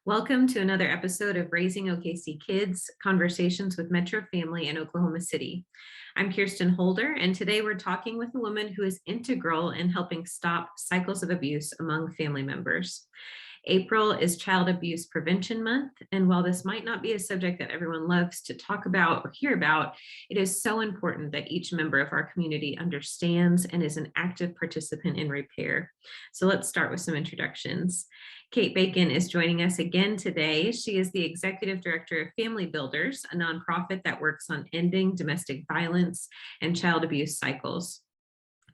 Welcome to another episode of Raising OKC Kids, Conversations with Metro Family in Oklahoma City. I'm Kirsten Holder, and today we're talking with a woman who is integral in helping stop cycles of abuse among family members. April is Child Abuse Prevention Month, and while this might not be a subject that everyone loves to talk about or hear about, it is so important that each member of our community understands and is an active participant in repair. So let's start with some introductions. Kate Bacon is joining us again today. She is the Executive Director of Family Builders, a nonprofit that works on ending domestic violence and child abuse cycles.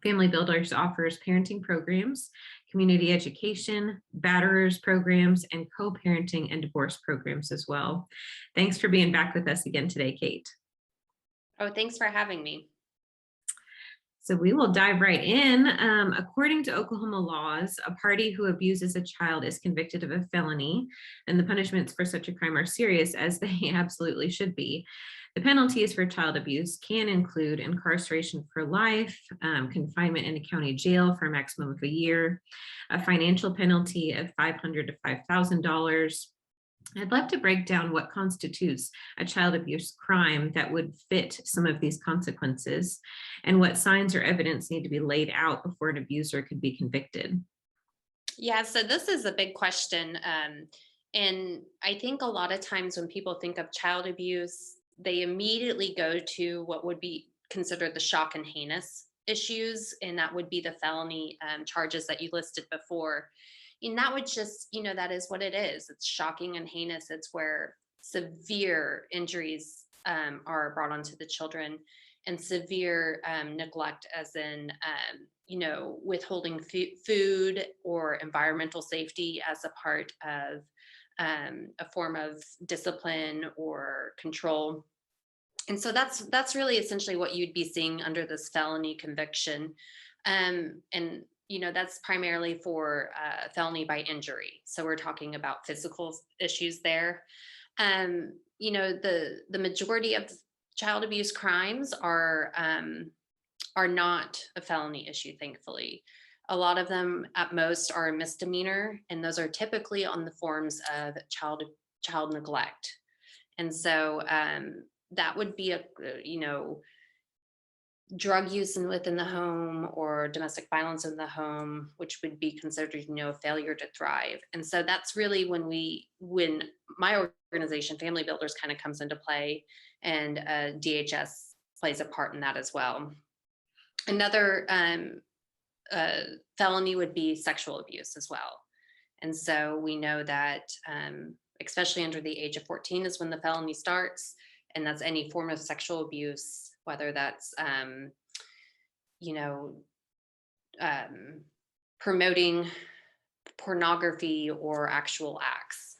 Family Builders offers parenting programs, community education, batterers programs, and co-parenting and divorce programs as well. Thanks for being back with us again today, Kate. Oh, thanks for having me. So we will dive right in. According to Oklahoma laws, a party who abuses a child is convicted of a felony, and the punishments for such a crime are serious, as they absolutely should be. The penalties for child abuse can include incarceration for life, confinement in a county jail for a maximum of a year, a financial penalty of $500 to $5,000. I'd love to break down what constitutes a child abuse crime that would fit some of these consequences, and what signs or evidence need to be laid out before an abuser could be convicted. Yeah, so this is a big question. And I think a lot of times when people think of child abuse, they immediately go to what would be considered the shock and heinous issues. And that would be the felony charges that you listed before. And that would just, that is what it is. It's shocking and heinous. It's where severe injuries are brought onto the children, and severe neglect, as in, withholding food or environmental safety as a part of a form of discipline or control. And so that's really essentially what you'd be seeing under this felony conviction. And that's primarily for felony by injury. So we're talking about physical issues there. The majority of child abuse crimes are not a felony issue, thankfully. A lot of them at most are a misdemeanor, and those are typically on the forms of child neglect. And so that would be drug use within the home, or domestic violence in the home, which would be considered, a failure to thrive. And so that's really when my organization, Family Builders, kind of comes into play, and DHS plays a part in that as well. Another felony would be sexual abuse as well. And so we know that, especially under the age of 14 is when the felony starts, and that's any form of sexual abuse, whether that's, promoting pornography or actual acts.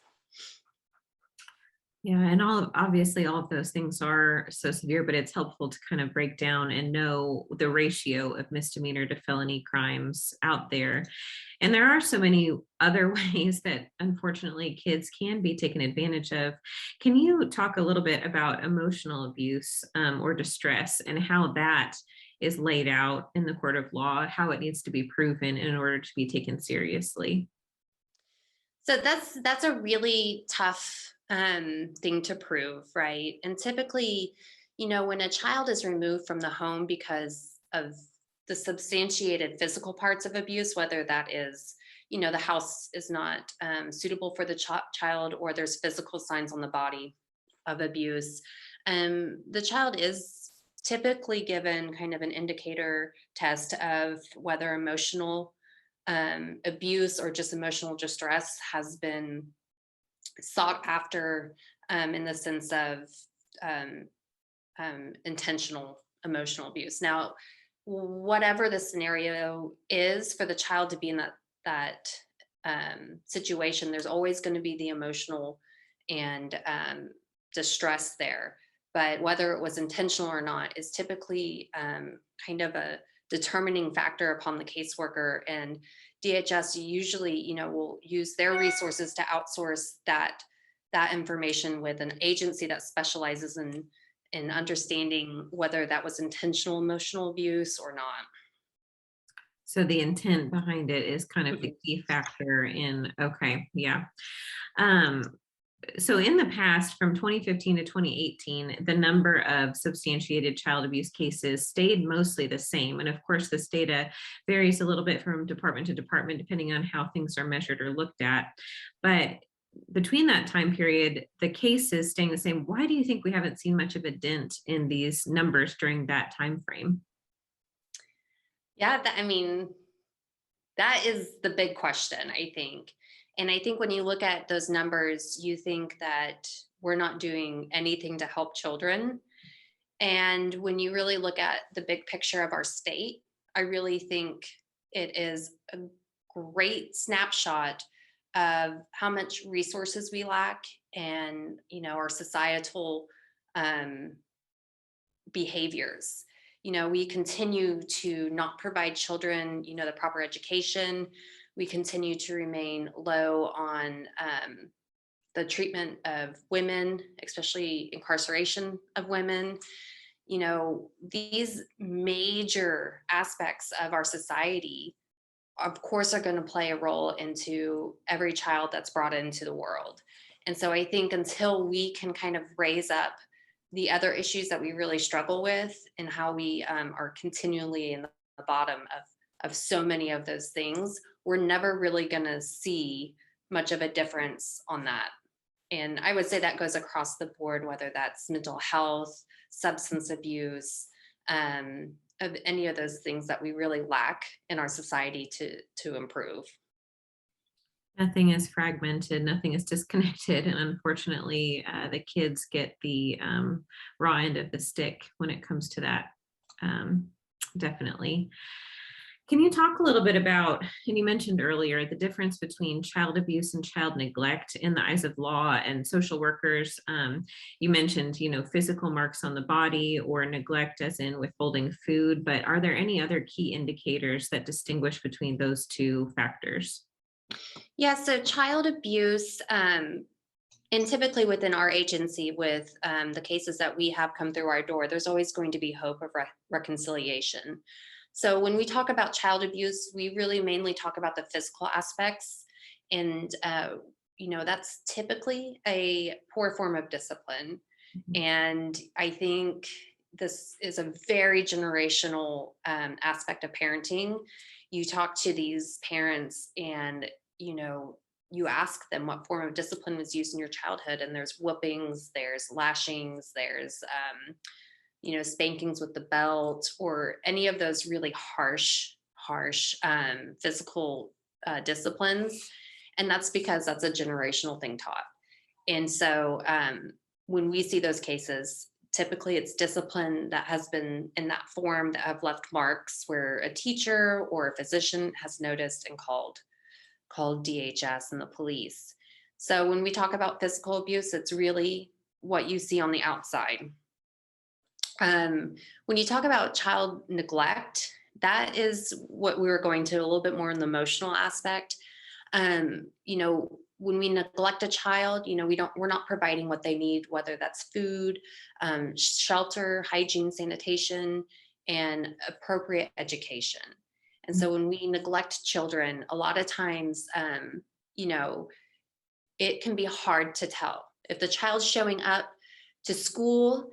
Yeah, and obviously all of those things are so severe, but it's helpful to kind of break down and know the ratio of misdemeanor to felony crimes out there. And there are so many other ways that unfortunately kids can be taken advantage of. Can you talk a little bit about emotional abuse or distress, and how that is laid out in the court of law, how it needs to be proven in order to be taken seriously? So that's a really tough thing to prove, right? And typically, when a child is removed from the home because of the substantiated physical parts of abuse, whether that is, the house is not suitable for the child, or there's physical signs on the body of abuse, the child is typically given kind of an indicator test of whether emotional abuse or just emotional distress has been sought after, in the sense of intentional emotional abuse. Now, whatever the scenario is for the child to be in that situation, there's always going to be the emotional and distress there. But whether it was intentional or not is typically kind of a determining factor upon the caseworker. And DHS usually, will use their resources to outsource that information with an agency that specializes in understanding whether that was intentional emotional abuse or not. So the intent behind it is kind of the Mhm. key factor in, okay, yeah. Um, so in the past, from 2015 to 2018, the number of substantiated child abuse cases stayed mostly the same. And of course, this data varies a little bit from department to department, depending on how things are measured or looked at. But between that time period, the cases staying the same. Why do you think we haven't seen much of a dent in these numbers during that time frame? Yeah, I mean, that is the big question, I think. And I think when you look at those numbers, you think that we're not doing anything to help children. And when you really look at the big picture of our state, I really think it is a great snapshot of how much resources we lack and, our societal um, behaviors. We continue to not provide children, the proper education. We continue to remain low on the treatment of women, especially incarceration of women. These major aspects of our society, of course, are going to play a role into every child that's brought into the world. And so I think until we can kind of raise up the other issues that we really struggle with and how we are continually in the bottom of so many of those things, we're never really going to see much of a difference on that. And I would say that goes across the board, whether that's mental health, substance abuse, of any of those things that we really lack in our society to improve. Nothing is fragmented, nothing is disconnected, and unfortunately, the kids get the raw end of the stick when it comes to that. Um, Definitely. Can you talk a little bit about, and you mentioned earlier, the difference between child abuse and child neglect in the eyes of law and social workers? You mentioned, physical marks on the body or neglect, as in withholding food, but are there any other key indicators that distinguish between those two factors? Yeah, so child abuse, and typically within our agency, with the cases that we have come through our door, there's always going to be hope of reconciliation. So when we talk about child abuse, we really mainly talk about the physical aspects. And, that's typically a poor form of discipline. Mhm. And I think this is a very generational aspect of parenting. You talk to these parents and, you know, you ask them what form of discipline was used in your childhood, and there's whoopings, there's lashings, there's, spankings with the belt, or any of those really harsh physical disciplines. And that's because that's a generational thing taught. And so when we see those cases, typically it's discipline that has been in that form that have left marks where a teacher or a physician has noticed and called DHS and the police. So when we talk about physical abuse, it's really what you see on the outside. When you talk about child neglect, that is what we were going to a little bit more in the emotional aspect. When we neglect a child, we're not providing what they need, whether that's food, shelter, hygiene, sanitation, and appropriate education. And so when we neglect children, a lot of times, you know, it can be hard to tell if the child's showing up to school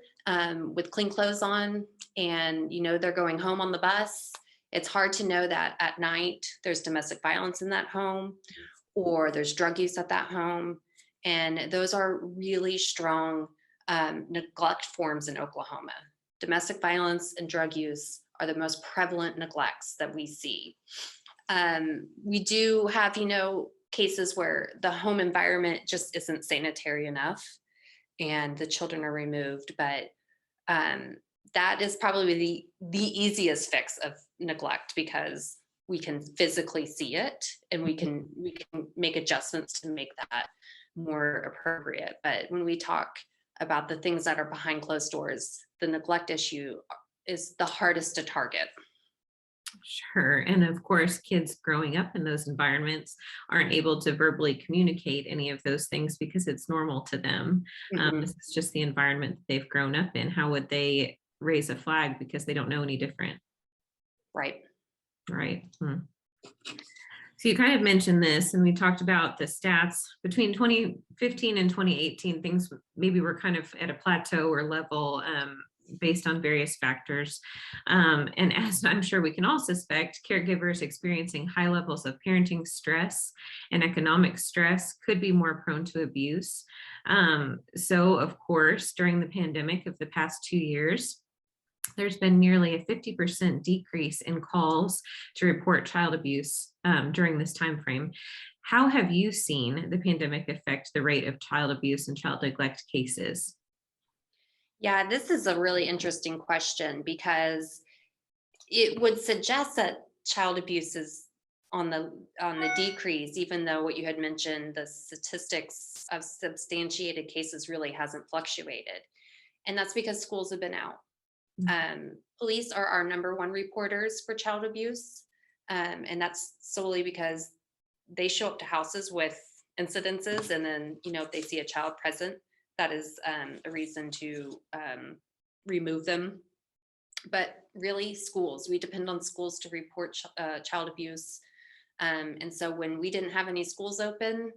with clean clothes on, and they're going home on the bus. It's hard to know that at night there's domestic violence in that home, or there's drug use at that home. And those are really strong neglect forms in Oklahoma. Domestic violence and drug use are the most prevalent neglects that we see. We do have, cases where the home environment just isn't sanitary enough and the children are removed. But um, that is probably the easiest fix of neglect, because we can physically see it and we can make adjustments to make that more appropriate. But when we talk about the things that are behind closed doors, the neglect issue is the hardest to target. Sure. And of course, kids growing up in those environments aren't able to verbally communicate any of those things because it's normal to them. This Mhm. is just the environment that they've grown up in. How would they raise a flag because they don't know any different? Right. Right. So you kind of mentioned this, and we talked about the stats between 2015 and 2018. Things maybe were kind of at a plateau or level based on various factors. And as I'm sure we can all suspect, caregivers experiencing high levels of parenting stress and economic stress could be more prone to abuse. So, of course, during the pandemic of the past 2 years, there's been nearly a 50% decrease in calls to report child abuse during this time frame. How have you seen the pandemic affect the rate of child abuse and child neglect cases? Yeah, this is a really interesting question because it would suggest that child abuse is on the decrease, even though what you had mentioned, the statistics of substantiated cases really hasn't fluctuated. And that's because schools have been out. Police are our number one reporters for child abuse. And that's solely because they show up to houses with incidences. And then, if they see a child present, that is a reason to remove them. But really, schools, we depend on schools to report child abuse. And so when we didn't have any schools open,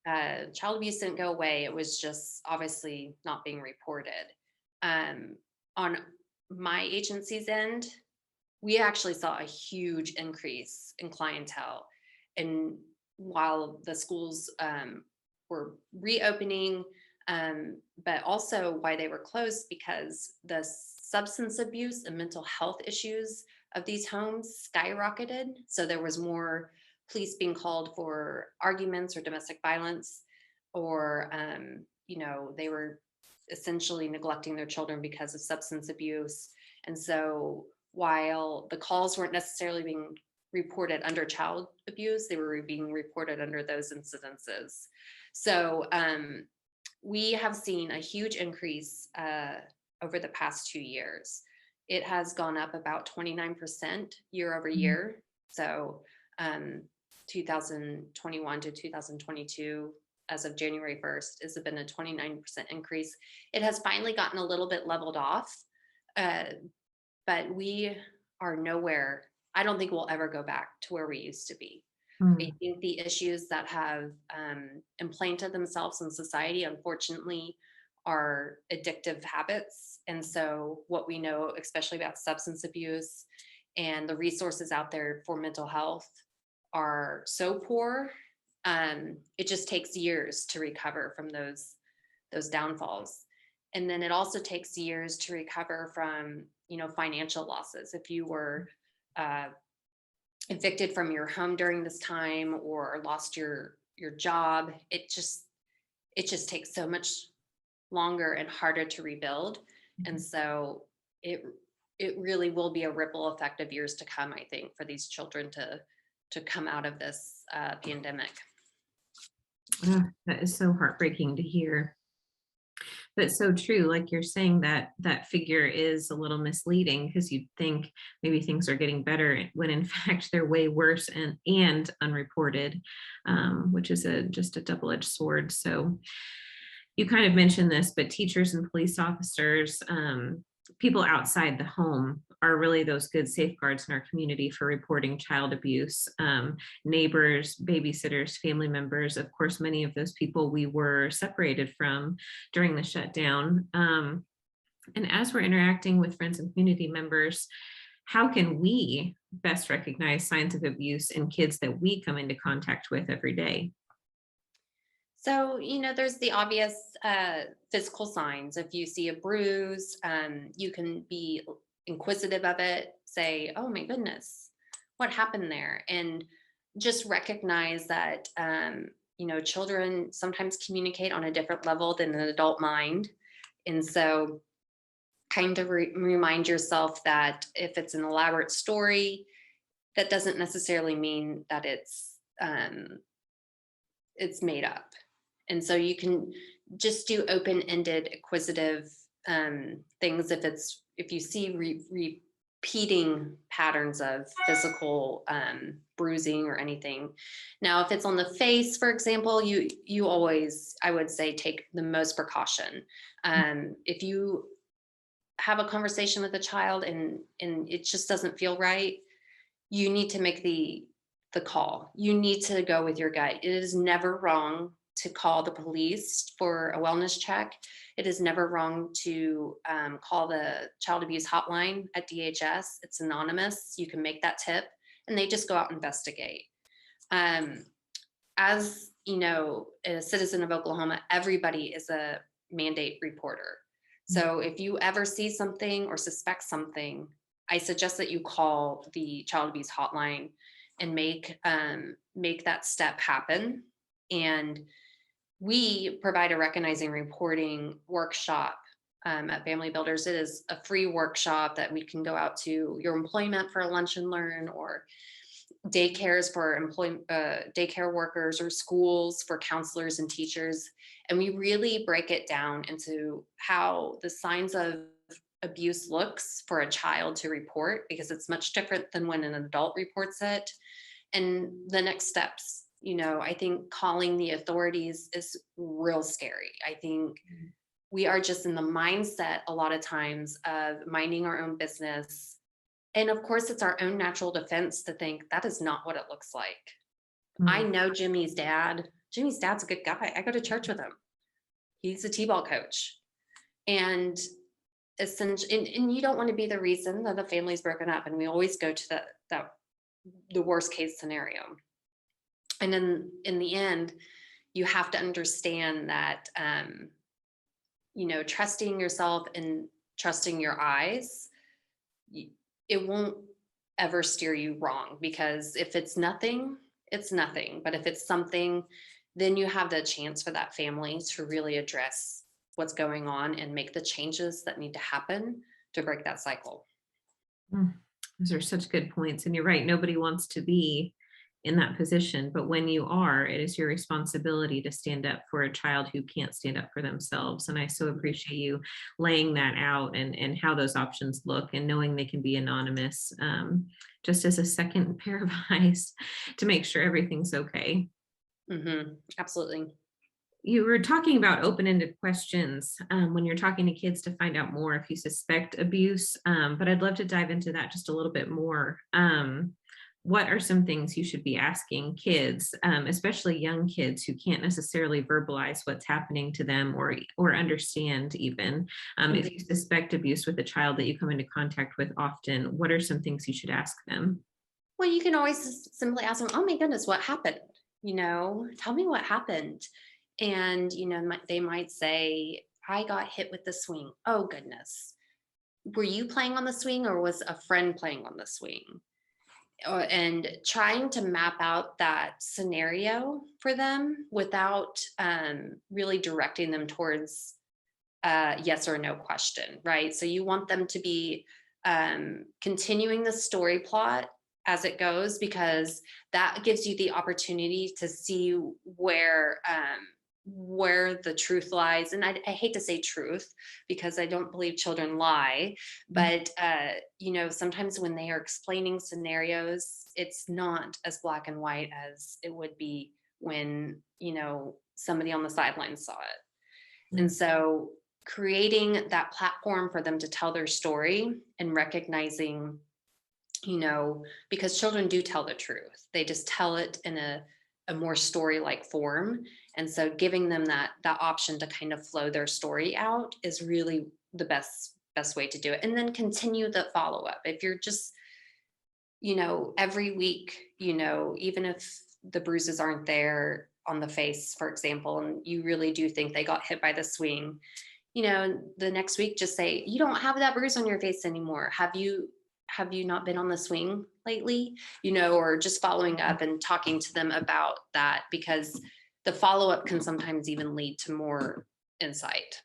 child abuse didn't go away. It was just obviously not being reported. On my agency's end, we actually saw a huge increase in clientele. And while the schools were reopening, but also why they were closed, because the substance abuse and mental health issues of these homes skyrocketed. So there was more police being called for arguments or domestic violence, or, they were essentially neglecting their children because of substance abuse. And so while the calls weren't necessarily being reported under child abuse, they were being reported under those incidences. So we have seen a huge increase over the past 2 years. It has gone up about 29% year over year. So 2021 to 2022, as of January 1st, has been a 29% increase. It has finally gotten a little bit leveled off, but we are nowhere. I don't think we'll ever go back to where we used to be. I Mm. think the issues that have implanted themselves in society, unfortunately, are addictive habits. And so, what we know, especially about substance abuse and the resources out there for mental health, are so poor. It just takes years to recover from those downfalls. And then it also takes years to recover from, financial losses. If you were evicted from your home during this time or lost your job, it just takes so much longer and harder to rebuild. And so it really will be a ripple effect of years to come, I think, for these children to come out of this pandemic. That is so heartbreaking to hear. But so true, like you're saying, that figure is a little misleading because you'd think maybe things are getting better when in fact they're way worse and unreported, which is just a double-edged sword. So you kind of mentioned this, but teachers and police officers, people outside the home are really those good safeguards in our community for reporting child abuse. Neighbors, babysitters, family members, of course, many of those people we were separated from during the shutdown. And as we're interacting with friends and community members, how can we best recognize signs of abuse in kids that we come into contact with every day? So, there's the obvious physical signs. If you see a bruise, you can be inquisitive of it, say, oh my goodness, what happened there? And just recognize that, children sometimes communicate on a different level than an adult mind. And so, kind of remind yourself that if it's an elaborate story, that doesn't necessarily mean that it's made up. And so you can just do open-ended, acquisitive things if you see repeating patterns of physical bruising or anything. Now, if it's on the face, for example, you always, I would say, take the most precaution. If you have a conversation with a child and it just doesn't feel right, you need to make the call. You need to go with your gut. It is never wrong to call the police for a wellness check. It is never wrong to call the child abuse hotline at DHS. It's anonymous. You can make that tip, and they just go out and investigate. Um, as you know, a citizen of Oklahoma, everybody is a mandate reporter. So if you ever see something or suspect something, I suggest that you call the child abuse hotline and make that step happen. And we provide a recognizing reporting workshop at Family Builders. It is a free workshop that we can go out to your employment for a lunch and learn, or daycares for daycare workers, or schools for counselors and teachers. And we really break it down into how the signs of abuse looks for a child to report, because it's much different than when an adult reports it, and the next steps. I think calling the authorities is real scary. I think we are just in the mindset a lot of times of minding our own business. And of course, it's our own natural defense to think that is not what it looks like. I Mm. know Jimmy's dad. Jimmy's dad's a good guy. I go to church with him. He's a t-ball coach. And essentially, and you don't want to be the reason that the family's broken up. And we always go to the worst case scenario. And then in the end, you have to understand that, trusting yourself and trusting your eyes, it won't ever steer you wrong, because if it's nothing, it's nothing. But if it's something, then you have the chance for that family to really address what's going on and make the changes that need to happen to break that cycle. Mm. Those are such good points. And you're right. Nobody wants to be in that position. But when you are, it is your responsibility to stand up for a child who can't stand up for themselves. And I so appreciate you laying that out, and how those options look, and knowing they can be anonymous, just as a second pair of eyes to make sure everything's okay. Absolutely. You were talking about open-ended questions when you're talking to kids to find out more if you suspect abuse, but I'd love to dive into that just a little bit more. What are some things you should be asking kids, especially young kids who can't necessarily verbalize what's happening to them, or understand even? If you suspect abuse with a child that you come into contact with often, what are some things you should ask them? Well, you can always simply ask them, "Oh my goodness, what happened? Tell me what happened." And, they might say, "I got hit with the swing." "Oh goodness. Were you playing on the swing, or was a friend playing on the swing?" And trying to map out that scenario for them without really directing them towards yes or no question, right? So you want them to be continuing the story plot as it goes, because that gives you the opportunity to see where the truth lies. And I hate to say truth, because I don't believe children lie, but sometimes when they are explaining scenarios, it's not as black and white as it would be when somebody on the sidelines saw it. And Mm. so creating that platform for them to tell their story, and recognizing, because children do tell the truth, they just tell it in a more story-like form. And so giving them that option to kind of flow their story out is really the best way to do it. And then continue the follow-up. If you're just, every week, even if the bruises aren't there on the face, for example, and you really do think they got hit by the swing, the next week, just say, "You don't have that bruise on your face anymore. Have you not been on the swing lately?" Or just following up and talking to them about that, because the follow-up can sometimes even lead to more insight.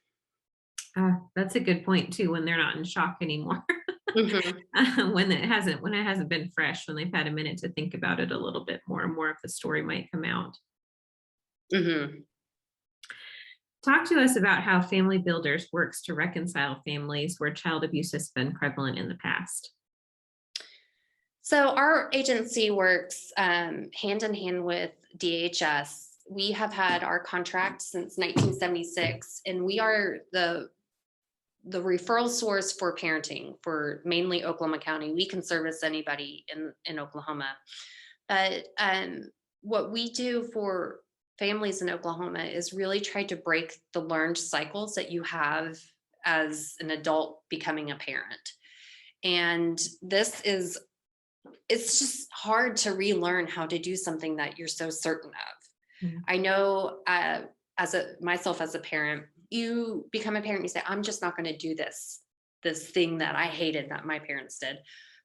That's a good point too, when they're not in shock anymore. Mhm. When it hasn't been fresh, when they've had a minute to think about it a little bit more, and more of the story might come out. Mhm. Talk to us about how Family Builders works to reconcile families where child abuse has been prevalent in the past. So our agency works hand in hand with DHS. We have had our contract since 1976, and we are the referral source for parenting for mainly Oklahoma County. We can service anybody in Oklahoma. But what we do for families in Oklahoma is really try to break the learned cycles that you have as an adult becoming a parent. And it's just hard to relearn how to do something that you're so certain of. Mm. I know myself as a parent, you become a parent, you say, I'm just not going to do this thing that I hated that my parents did.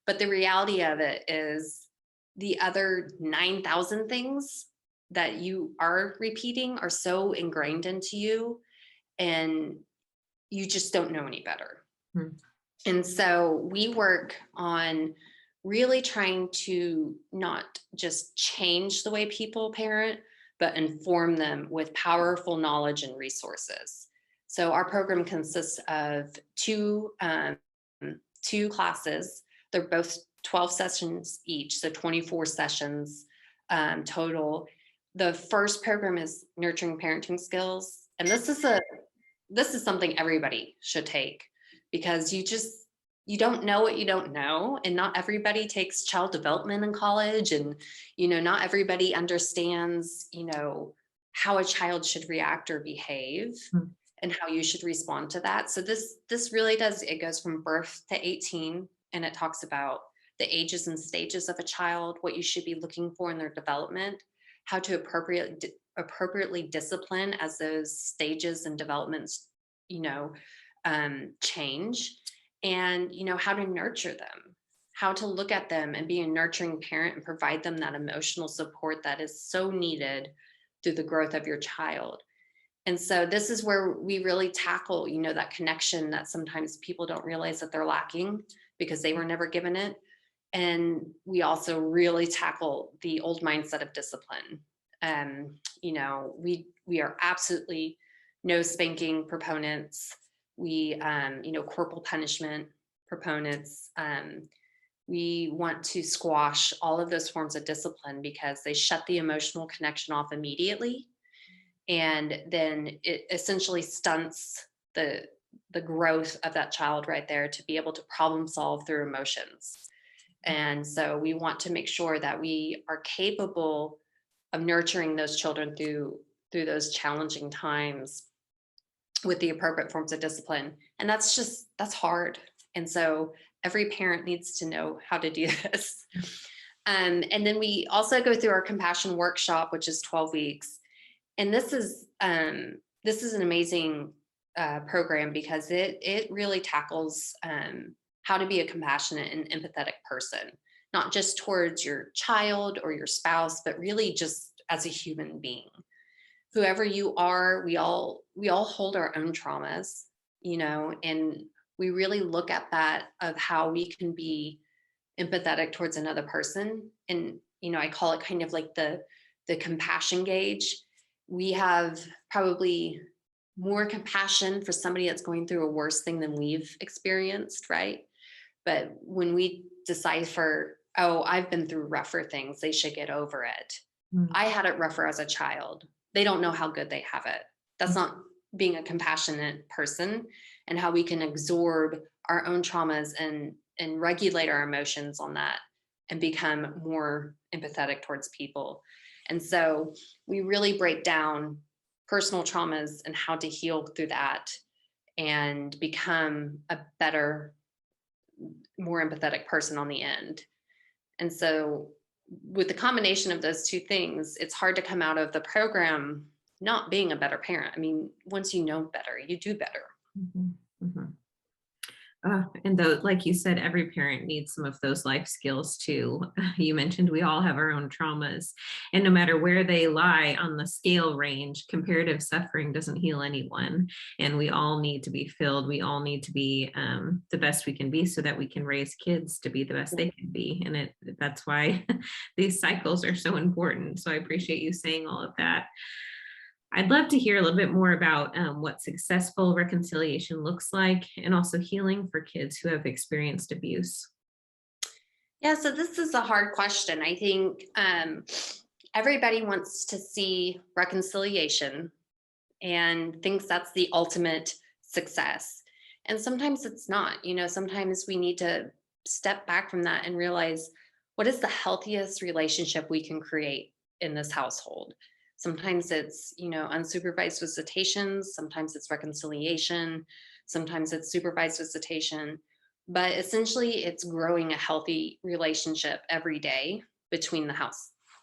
But the reality of it is the other 9,000 things that you are repeating are so ingrained into you, and you just don't know any better. Mm. And so we work on really trying to not just change the way people parent, but inform them with powerful knowledge and resources. So our program consists of two classes. They're both 12 sessions each, so 24 sessions total. The first program is nurturing parenting skills, and this is something everybody should take, because you don't know what you don't know, and not everybody takes child development in college, and not everybody understands how a child should react or behave, Mm. and how you should respond to that. So this really it goes from birth to 18, and it talks about the ages and stages of a child, what you should be looking for in their development, how to appropriately discipline as those stages and developments change, and how to nurture them, how to look at them and be a nurturing parent and provide them that emotional support that is so needed through the growth of your child. And so this is where we really tackle that connection that sometimes people don't realize that they're lacking because they were never given it. And we also really tackle the old mindset of discipline. We are absolutely no spanking proponents. We corporal punishment proponents. We want to squash all of those forms of discipline because they shut the emotional connection off immediately, and then it essentially stunts the growth of that child right there to be able to problem solve through emotions. And so we want to make sure that we are capable of nurturing those children through those challenging times with the appropriate forms of discipline. And that's hard. And so every parent needs to know how to do this. And then we also go through our compassion workshop, which is 12 weeks. And this is an amazing program because it really tackles how to be a compassionate and empathetic person, not just towards your child or your spouse, but really just as a human being. Whoever you are, we all hold our own traumas, and we really look at that of how we can be empathetic towards another person. And I call it kind of like the compassion gauge. We have probably more compassion for somebody that's going through a worse thing than we've experienced, right? But when we decipher, oh, I've been through rougher things, they should get over it. Mm. I had it rougher as a child. They don't know how good they have it. That's not being a compassionate person, and how we can absorb our own traumas and regulate our emotions on that and become more empathetic towards people. And so we really break down personal traumas and how to heal through that and become a better, more empathetic person on the end. And so with the combination of those two things, it's hard to come out of the program not being a better parent. I mean, once you know better, you do better. Mm-hmm. Mm-hmm. And though, like you said, every parent needs some of those life skills too. You mentioned we all have our own traumas, and no matter where they lie on the scale range, comparative suffering doesn't heal anyone. And we all need to be filled. We all need to be the best we can be so that we can raise kids to be the best they can be. And that's why these cycles are so important. So I appreciate you saying all of that. I'd love to hear a little bit more about what successful reconciliation looks like, and also healing for kids who have experienced abuse. Yeah, so this is a hard question. I think everybody wants to see reconciliation and thinks that's the ultimate success. And sometimes it's not, sometimes we need to step back from that and realize what is the healthiest relationship we can create in this household. Sometimes it's, unsupervised visitations, sometimes it's reconciliation, sometimes it's supervised visitation. But essentially, it's growing a healthy relationship every day between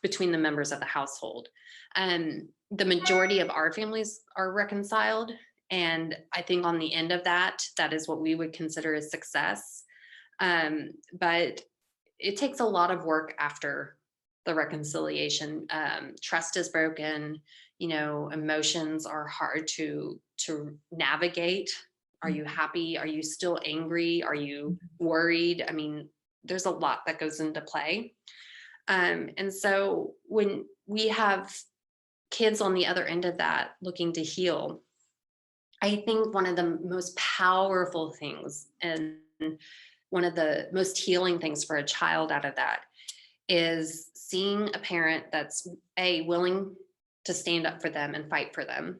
between the members of the household. The majority of our families are reconciled. And I think on the end of that, that is what we would consider a success. But it takes a lot of work after the reconciliation. Trust is broken, emotions are hard to navigate. Are you happy? Are you still angry? Are you worried? I mean, there's a lot that goes into play. And so when we have kids on the other end of that looking to heal, I think one of the most powerful things and one of the most healing things for a child out of that is seeing a parent that's willing to stand up for them and fight for them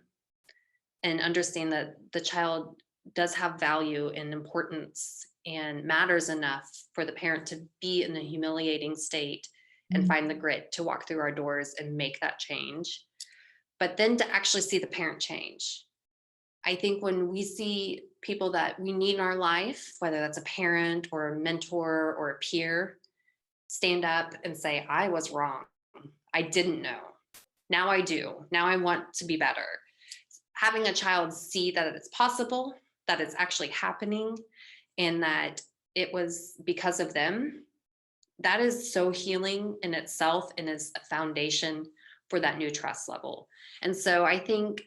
and understand that the child does have value and importance and matters enough for the parent to be in a humiliating state and Mhm. find the grit to walk through our doors and make that change. But then to actually see the parent change. I think when we see people that we need in our life, whether that's a parent or a mentor or a peer, stand up and say, I was wrong. I didn't know. Now I do. Now I want to be better. Having a child see that it's possible, that it's actually happening, and that it was because of them, that is so healing in itself and is a foundation for that new trust level. And so I think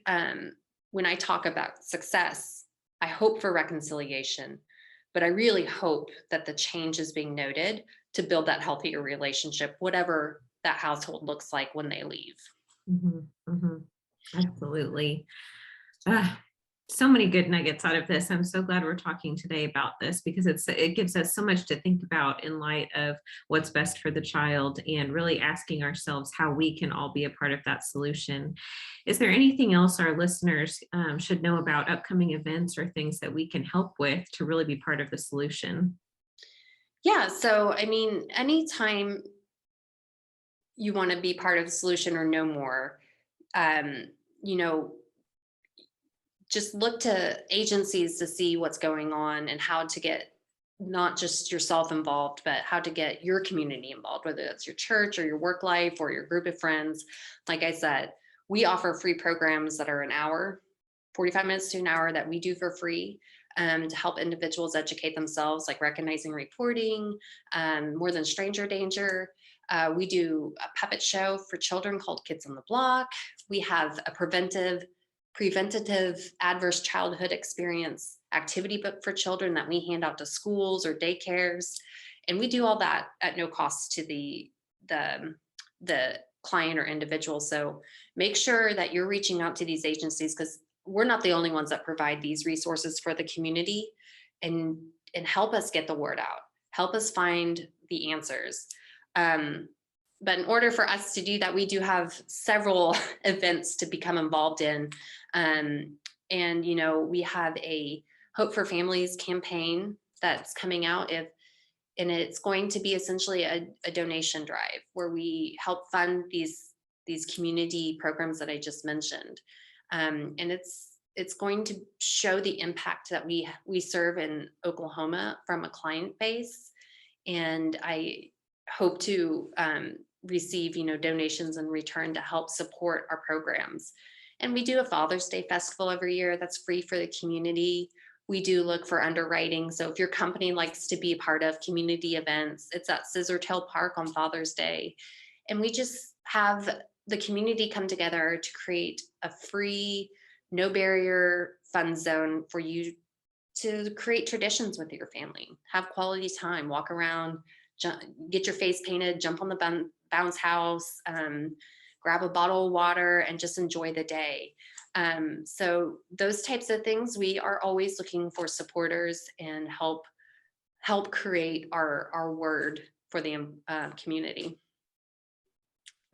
when I talk about success, I hope for reconciliation, but I really hope that the change is being noted to build that healthier relationship, whatever that household looks like when they leave. Mhm. Mhm. Absolutely. Ah, so many good nuggets out of this. I'm so glad we're talking today about this because it gives us so much to think about in light of what's best for the child and really asking ourselves how we can all be a part of that solution. Is there anything else our listeners should know about upcoming events or things that we can help with to really be part of the solution? Yeah. So, I mean, anytime you want to be part of the solution or know more, um, you know, just look to agencies to see what's going on and how to get not just yourself involved, but how to get your community involved, whether that's your church or your work life or your group of friends. Like I said, we offer free programs that are an hour, 45 minutes to an hour that we do for free to help individuals educate themselves, like recognizing reporting, more than stranger danger. We do a puppet show for children called Kids on the Block. We have a preventative adverse childhood experience activity book for children that we hand out to schools or daycares, and we do all that at no cost to the client or individual. So make sure that you're reaching out to these agencies because we're not the only ones that provide these resources for the community, and help us get the word out, help us find the answers. um, but in order for us to do that, we do have several events to become involved in. um, and we have a Hope for Families campaign that's coming out, and it's going to be essentially a donation drive where we help fund these community programs that I just mentioned. And it's going to show the impact that we serve in Oklahoma from a client base. And I hope to receive donations in return to help support our programs. And we do a Father's Day festival every year that's free for the community. We do look for underwriting. So if your company likes to be a part of community events, it's at Scissortail Park on Father's Day. And we just have the community come together to create a free, no barrier fun zone for you to create traditions with your family, have quality time, walk around, get your face painted, jump on the bounce house, grab a bottle of water, and just enjoy the day. So those types of things, we are always looking for supporters and help create our word for the community.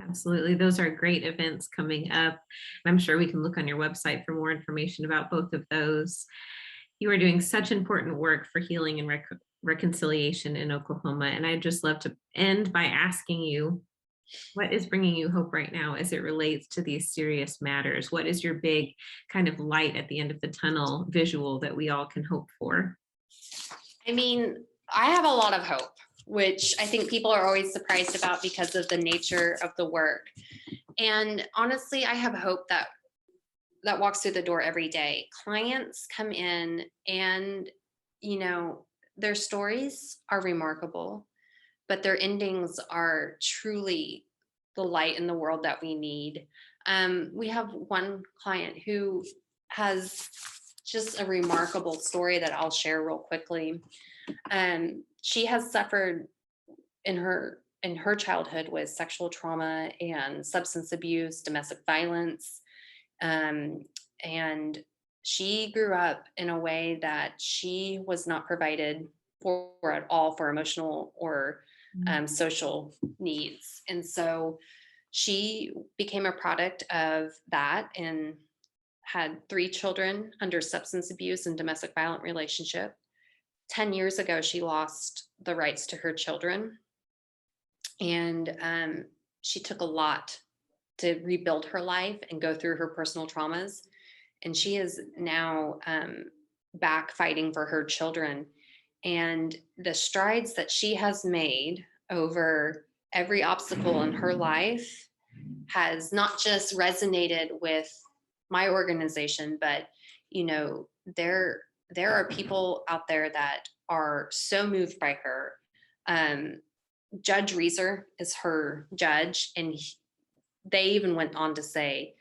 Absolutely. Those are great events coming up. I'm sure we can look on your website for more information about both of those. You are doing such important work for healing and reconciliation in Oklahoma. And I'd just love to end by asking you, what is bringing you hope right now as it relates to these serious matters? What is your big kind of light at the end of the tunnel visual that we all can hope for? I mean, I have a lot of hope, which I think people are always surprised about because of the nature of the work. And honestly, I have hope that walks through the door every day. Clients come in and, you know, their stories are remarkable, but their endings are truly the light in the world that we need. We have one client who has just a remarkable story that I'll share real quickly. She has suffered in her childhood with sexual trauma and substance abuse, domestic violence, um, and she grew up in a way that she was not provided for at all for emotional or social needs. And so she became a product of that and had 3 children under substance abuse and domestic violent relationship. 10 years ago, she lost the rights to her children. And she took a lot to rebuild her life and go through her personal traumas. And she is now back fighting for her children. And the strides that she has made over every obstacle in her life has not just resonated with my organization, but you know, there are people out there that are so moved by her. Judge Reeser is her judge, and they even went on to say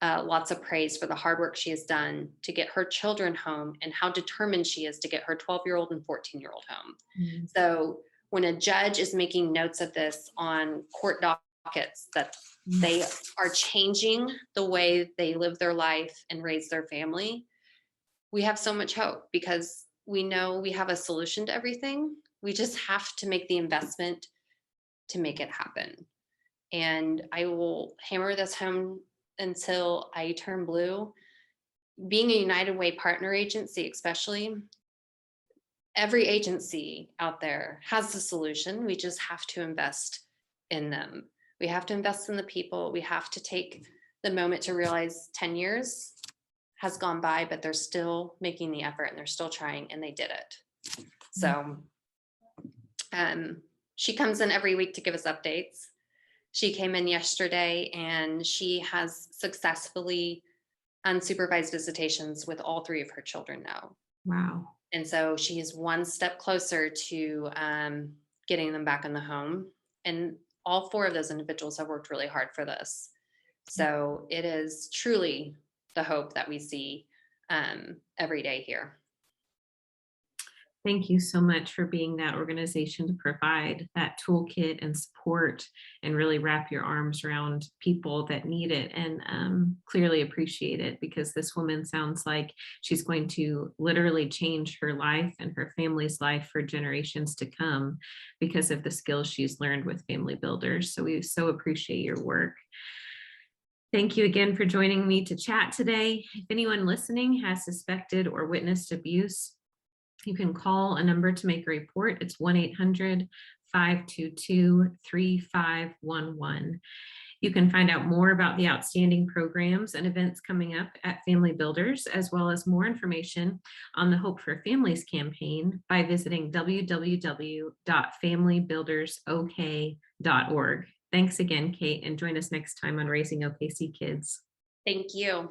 lots of praise for the hard work she has done to get her children home and how determined she is to get her 12-year-old and 14-year-old home. Mm-hmm. So when a judge is making notes of this on court dockets, that they are changing the way they live their life and raise their family, we have so much hope because we know we have a solution to everything. We just have to make the investment to make it happen. And I will hammer this home until I turn blue. Being a United Way partner agency, especially, every agency out there has the solution. We just have to invest in them. We have to invest in the people. We have to take the moment to realize 10 years has gone by, but they're still making the effort and they're still trying, and they did it. So she comes in every week to give us updates. She came in yesterday and she has successfully unsupervised visitations with all 3 of her children now. Wow. And so she is one step closer to getting them back in the home. And all 4 of those individuals have worked really hard for this. So it is truly the hope that we see every day here. Thank you so much for being that organization to provide that toolkit and support and really wrap your arms around people that need it and clearly appreciate it, because this woman sounds like she's going to literally change her life and her family's life for generations to come because of the skills she's learned with Family Builders. So we so appreciate your work. Thank you again for joining me to chat today. If anyone listening has suspected or witnessed abuse, you can call a number to make a report. It's 1-800-522-3511. You can find out more about the outstanding programs and events coming up at Family Builders, as well as more information on the Hope for Families campaign by visiting www.familybuildersok.org. Thanks again, Kate, and join us next time on Raising OKC Kids. Thank you.